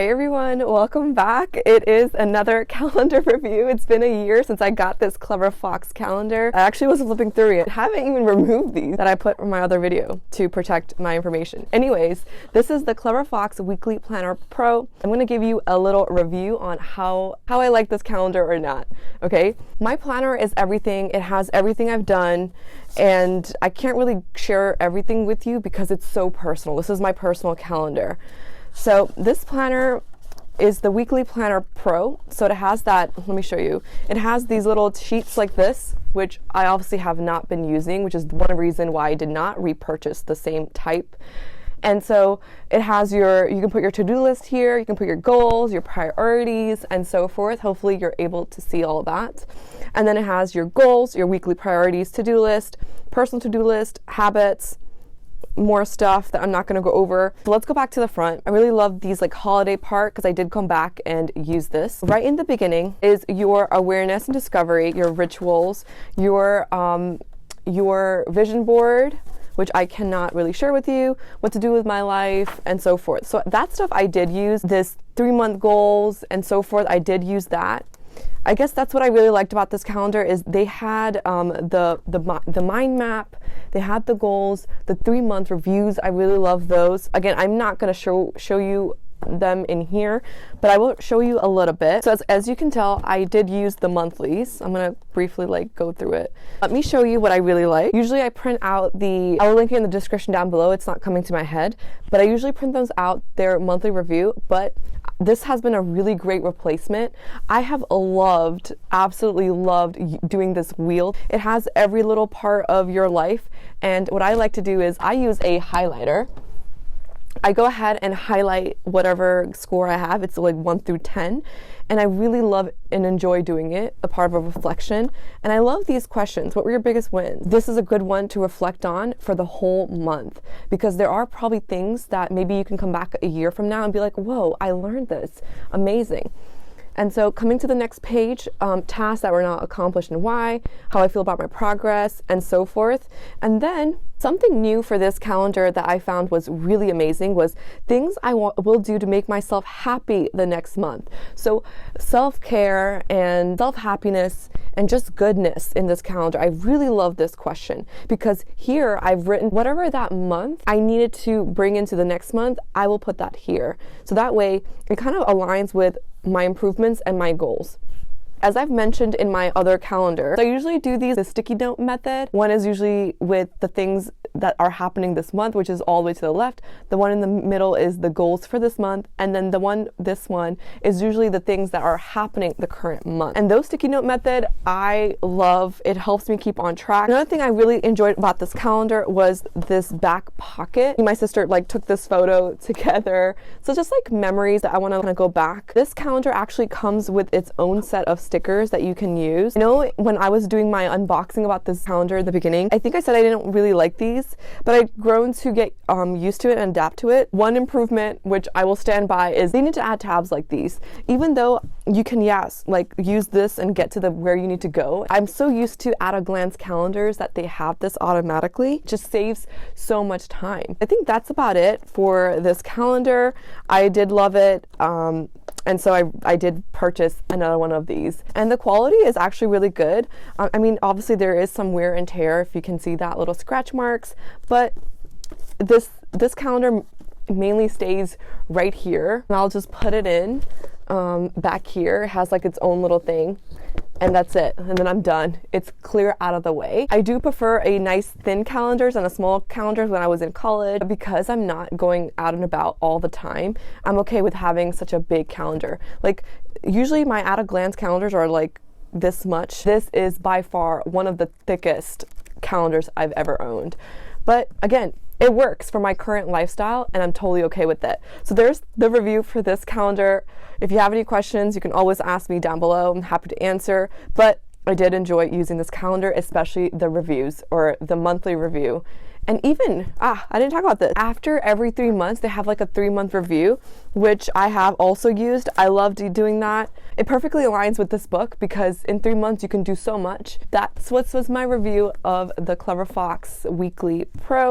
Hey everyone, welcome back. It is another calendar review. It's been a year since I got this Clever Fox calendar. I actually was flipping through it. I haven't even removed these that I put from my other video to protect my information. Anyways, this is the Clever Fox Weekly Planner Pro. I'm going to give you a little review on how I like this calendar or not. Okay, my planner is everything. It has everything I've done, and I can't really share everything with you because it's so personal. This is my personal calendar. So this planner is the Weekly Planner Pro. So it has that, let me show you. It has these little sheets like this, which I obviously have not been using, which is one reason why I did not repurchase the same type. And so it has you can put your to-do list here, you can put your goals, your priorities, and so forth. Hopefully you're able to see all of that. And then it has your goals, your weekly priorities, to-do list, personal to-do list, habits, more stuff that I'm not going to go over. So let's go back to the front. I really love these like holiday part because I did come back and use this. Right in the beginning is your awareness and discovery, your rituals, your vision board, which I cannot really share with you, what to do with my life, and so forth. So that stuff I did use, this 3-month goals and so forth, I did use that. I guess that's what I really liked about this calendar is they had the mind map, they had the goals, the 3-month reviews. I really love those. Again, I'm not going to show you them in here, but I will show you a little bit. So as you can tell, I did use the monthlies. I'm going to briefly go through it. Let me show you what I really like. Usually I print out I will link it in the description down below. It's not coming to my head, but I usually print those out, their monthly review, but this has been a really great replacement. I have absolutely loved doing this wheel. It has every little part of your life, and what I like to do is I use a highlighter. I go ahead and highlight whatever score I have. It's like 1 through 10. And I really love and enjoy doing it, a part of a reflection. And I love these questions. What were your biggest wins? This is a good one to reflect on for the whole month, because there are probably things that maybe you can come back a year from now and be like, whoa, I learned this. Amazing. And so coming to the next page, tasks that were not accomplished and why, how I feel about my progress, and so forth. And then something new for this calendar that I found was really amazing was things I will do to make myself happy the next month. So self-care and self-happiness and just goodness in this calendar. I really love this question because here I've written whatever that month I needed to bring into the next month, I will put that here. So that way it kind of aligns with my improvements and my goals. As I've mentioned in my other calendar, so I usually do the sticky note method. One is usually with the things that are happening this month, which is all the way to the left. The one in the middle is the goals for this month. And then this one is usually the things that are happening the current month. And those sticky note method, I love. It helps me keep on track. Another thing I really enjoyed about this calendar was this back pocket. Me and my sister took this photo together. So just like memories that I want to go back. This calendar actually comes with its own set of stickers that you can use. You know, when I was doing my unboxing about this calendar in the beginning, I think I said I didn't really like these, but I've grown to get used to it and adapt to it. One improvement, which I will stand by, is they need to add tabs like these. Even though you can, use this and get to where you need to go. I'm so used to at-a-glance calendars that they have this automatically. It just saves so much time. I think that's about it for this calendar. I did love it. And so I did purchase another one of these. And the quality is actually really good. I mean, obviously there is some wear and tear, if you can see that little scratch marks, but this calendar mainly stays right here. And I'll just put it in back here. It has like its own little thing. And that's it. And then I'm done. It's clear out of the way. I do prefer a nice thin calendars and a small calendars when I was in college because I'm not going out and about all the time. I'm okay with having such a big calendar. Like usually my at-a-glance calendars are like this much. This is by far one of the thickest calendars I've ever owned. But again, it works for my current lifestyle and I'm totally okay with it. So there's the review for this calendar. If you have any questions, you can always ask me down below. I'm happy to answer. But I did enjoy using this calendar, especially the reviews or the monthly review. And even, I didn't talk about this. After every 3 months, they have like a 3-month review, which I have also used. I loved doing that. It perfectly aligns with this book because in 3 months, you can do so much. That's what was my review of the Clever Fox Weekly Pro.